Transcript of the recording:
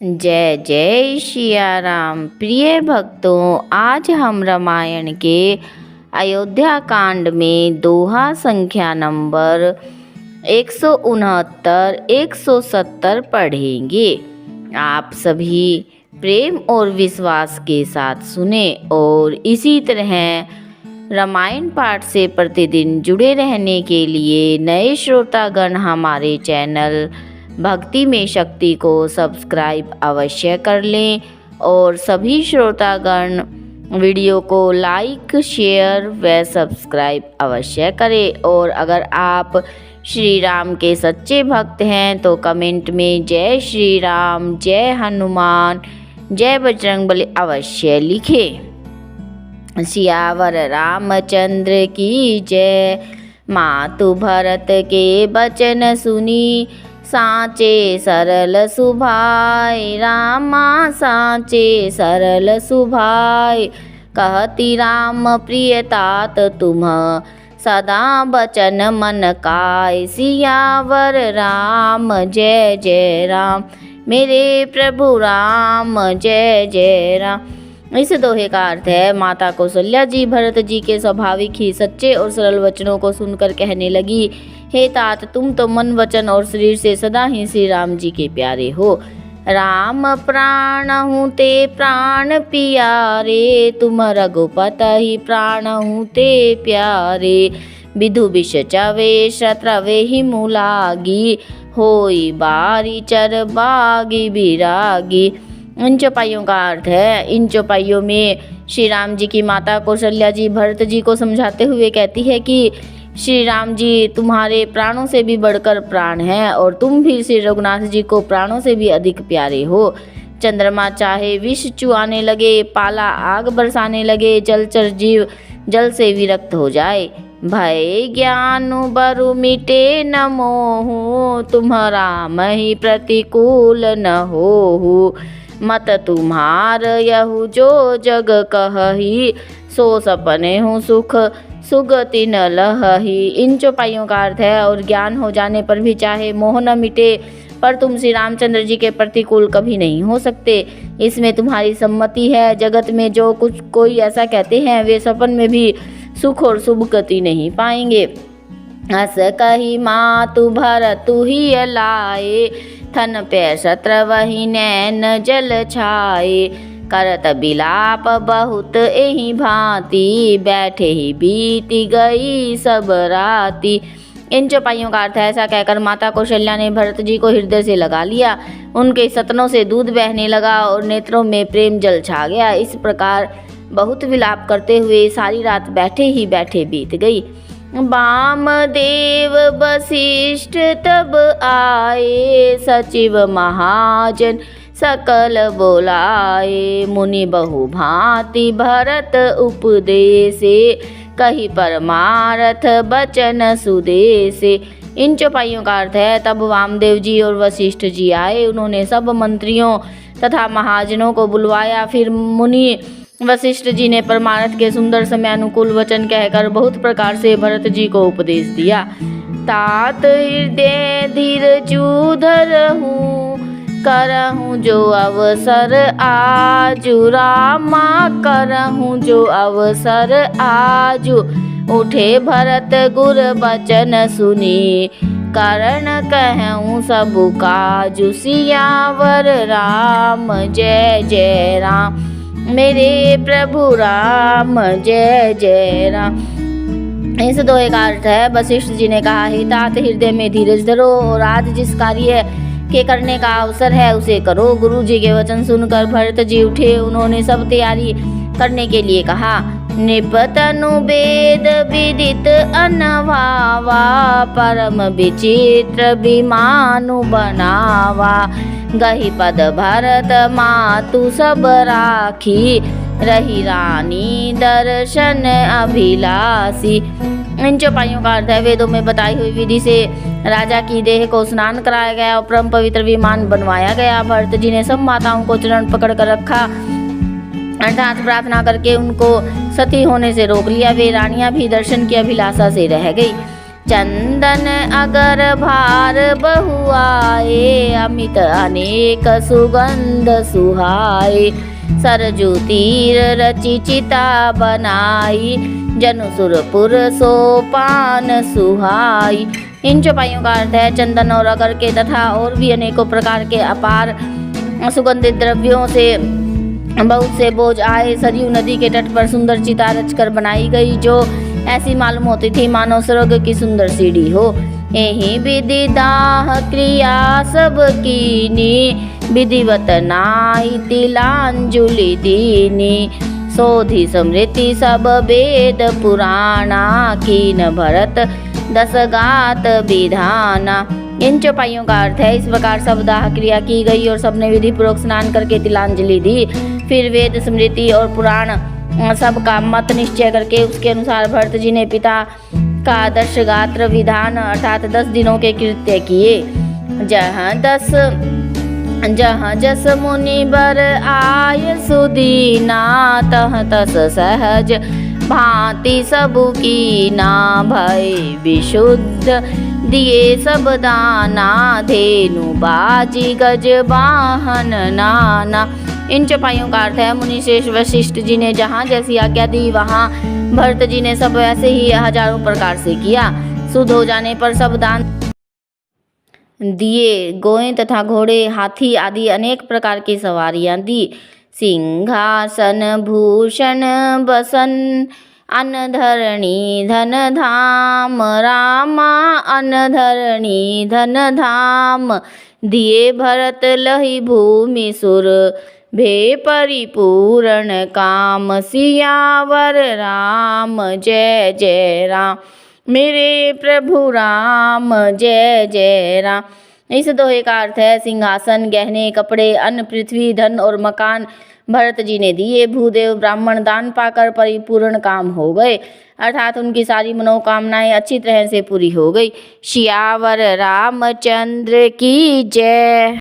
जय जय सिया राम। प्रिय भक्तों, आज हम रामायण के अयोध्या कांड में दोहा संख्या नंबर 169, 170 पढ़ेंगे। आप सभी प्रेम और विश्वास के साथ सुने और इसी तरह रामायण पाठ से प्रतिदिन जुड़े रहने के लिए नए श्रोतागण हमारे चैनल भक्ति में शक्ति को सब्सक्राइब अवश्य कर लें और सभी श्रोतागण वीडियो को लाइक, शेयर व सब्सक्राइब अवश्य करें। और अगर आप श्री राम के सच्चे भक्त हैं तो कमेंट में जय श्री राम, जय हनुमान, जय बजरंगबली अवश्य लिखें। सियावर रामचंद्र की जय। मातु भरत के बचन सुनी, साचे सरल सुभाय। रामा साचे सरल सुभाय, कहती राम प्रिय तात तुम, सदा बचन मन काय। सियावर राम जय जय राम, मेरे प्रभु राम जय जय राम। इस दोहे का अर्थ है, माता कौशल्या जी भरत जी के स्वाभाविक ही सच्चे और सरल वचनों को सुनकर कहने लगी, हे तात, तुम तो मन, वचन और शरीर से सदा ही श्री राम जी के प्यारे हो। राम प्राण हूँ ते प्राण पियारे, तुम रघुपत ही प्राण हूँ ते प्यारे। विधु विष चवे शत्रवे ही मुलागी, होई बारी चर बागी बिरागी। इन चौपाइयों का अर्थ है, इन चौपाइयों में श्री राम जी की माता कौशल्या जी भरत जी को समझाते हुए कहती है कि श्री राम जी तुम्हारे प्राणों से भी बढ़कर प्राण हैं और तुम भी श्री रघुनाथ जी को प्राणों से भी अधिक प्यारे हो। चंद्रमा चाहे विष चुआने लगे, पाला आग बरसाने लगे, जलचर जीव जल से विरक्त हो जाए। भय ज्ञान बरु मिटे न मोहु, तुम्हारा मही प्रतिकूल न होहु। मत तुम्हार यहु जो जग कहही, सो सपने हूँ सुख सुगति न लहही। इन चौपाइयों का अर्थ है, और ज्ञान हो जाने पर भी चाहे मोह न मिटे, पर तुम श्री रामचंद्र जी के प्रतिकूल कभी नहीं हो सकते। इसमें तुम्हारी सम्मति है। जगत में जो कुछ कोई ऐसा कहते हैं, वे सपन में भी सुख और शुभ गति नहीं पाएंगे। हस कही मातु भरतु ही लाए, थन पे शत्र वही नैन जल छाए। करत बिलाप बहुत एही भांति, बैठे ही बीती गई सब राती। इन चौपाइयों का अर्थ है, ऐसा कहकर माता कौशल्या ने भरत जी को हृदय से लगा लिया। उनके सतनों से दूध बहने लगा और नेत्रों में प्रेम जल छा गया। इस प्रकार बहुत विलाप करते हुए सारी रात बैठे ही बैठे बीत गई। वामदेव वशिष्ठ तब आए, सचिव महाजन सकल बोलाए। मुनि बहु भांति भरत उपदेसे, कही परमारथ बचन सुदेसे। इन चौपाइयों का अर्थ है, तब वामदेव जी और वशिष्ठ जी आए। उन्होंने सब मंत्रियों तथा महाजनों को बुलवाया। फिर मुनि वशिष्ठ जी ने परमार्थ के सुंदर समय अनुकूल वचन कहकर बहुत प्रकार से भरत जी को उपदेश दिया। तात हृदय धीर चूधरहूँ, करहूँ जो अवसर आजु। रामा करहूँ जो अवसर आजु, उठे भरत गुर बचन सुनी। कारण कहूँ सब काजु, सियावर राम जय जय राम, मेरे प्रभु राम जय जय राम। इस दोहे का अर्थ है, वशिष्ठ जी ने कहा, हे तात, हृदय में धीरज धरो और आज जिस कार्य के करने का अवसर है उसे करो। गुरु जी के वचन सुनकर भरत जी उठे। उन्होंने सब तैयारी करने के लिए कहा। निपतनु वेद विदित अनभावा, परम विचित्र विमानु बनावा। गही पद भरत मातु सब राखी, रही रानी दर्शन अभिलाषी। इन चौपाइयों का अर्थ है, वेदों में बताई हुई विधि से राजा की देह को स्नान कराया गया और परम पवित्र विमान बनवाया गया। भरत जी ने सब माताओं को चरण पकड़ कर रखा, अर्थात प्रार्थना करके उनको सती होने से रोक लिया। वे रानियां भी दर्शन की अभिलाषा से रह गई। चंदन अगर भार बहु आए, अमित अनेक सुगंध सुहाए। सरजू तीर रचि चिता बनाई, जनु सुरपुर सोपान सुहाई। इन चौपाइयों का अर्थ है चंदन और अगर के तथा और भी अनेकों प्रकार के अपार सुगंधित द्रव्यों से बहुत से बोझ आए। सरयू नदी के तट पर सुंदर चिता रचकर बनाई गई, जो ऐसी मालूम होती थी मानो स्वर्ग की सुंदर सीढ़ी हो। यही विधि दाह क्रिया सब कीनी, विधिवत नाई तिलांजुलि दीनी। सोधि स्मृति सब वेद पुराणा, कीन भरत दस गात विधाना। इन चौपाइयों का अर्थ है इस प्रकार सब दाह क्रिया की गई और सबने विधि पूर्वक स्नान करके तिलांजलि दी। फिर वेद स्मृति और पुराण सब का मत निश्चय करके उसके अनुसार भरत जी ने पिता का 10 गात्र विधान अर्थात 10 दिनों के कृत्य किए। जहाँ जस मुनि बर आय सुदीना, तह तस सहज भांति सबु की ना। भय विशुद्ध दिए सब दाना, धेनु बाजी गज वाहन नाना। इन चौपाइयों का अर्थ है मुनि शेष वशिष्ठ जी ने जहाँ जैसी आज्ञा दी वहाँ भरत जी ने सब ऐसे ही हजारों प्रकार से किया। शुद्ध हो जाने पर सब दान दिए, गोएं तथा घोड़े हाथी आदि अनेक प्रकार की सवारियां दी। सिंहासन भूषण बसन, अनधरणी धन धाम, रामा अनधरणी धन धाम। दिए भरत लहि भूमि सुर, भे परिपूर्ण काम। सियावर राम जय जय राम, मेरे प्रभु राम जय जय राम। इस दोहे का अर्थ है सिंहासन, गहने, कपड़े, अन्न, पृथ्वी, धन और मकान भरत जी ने दिए। भूदेव ब्राह्मण दान पाकर परिपूर्ण काम हो गए, अर्थात उनकी सारी मनोकामनाएं अच्छी तरह से पूरी हो गई। सियावर रामचंद्र की जय।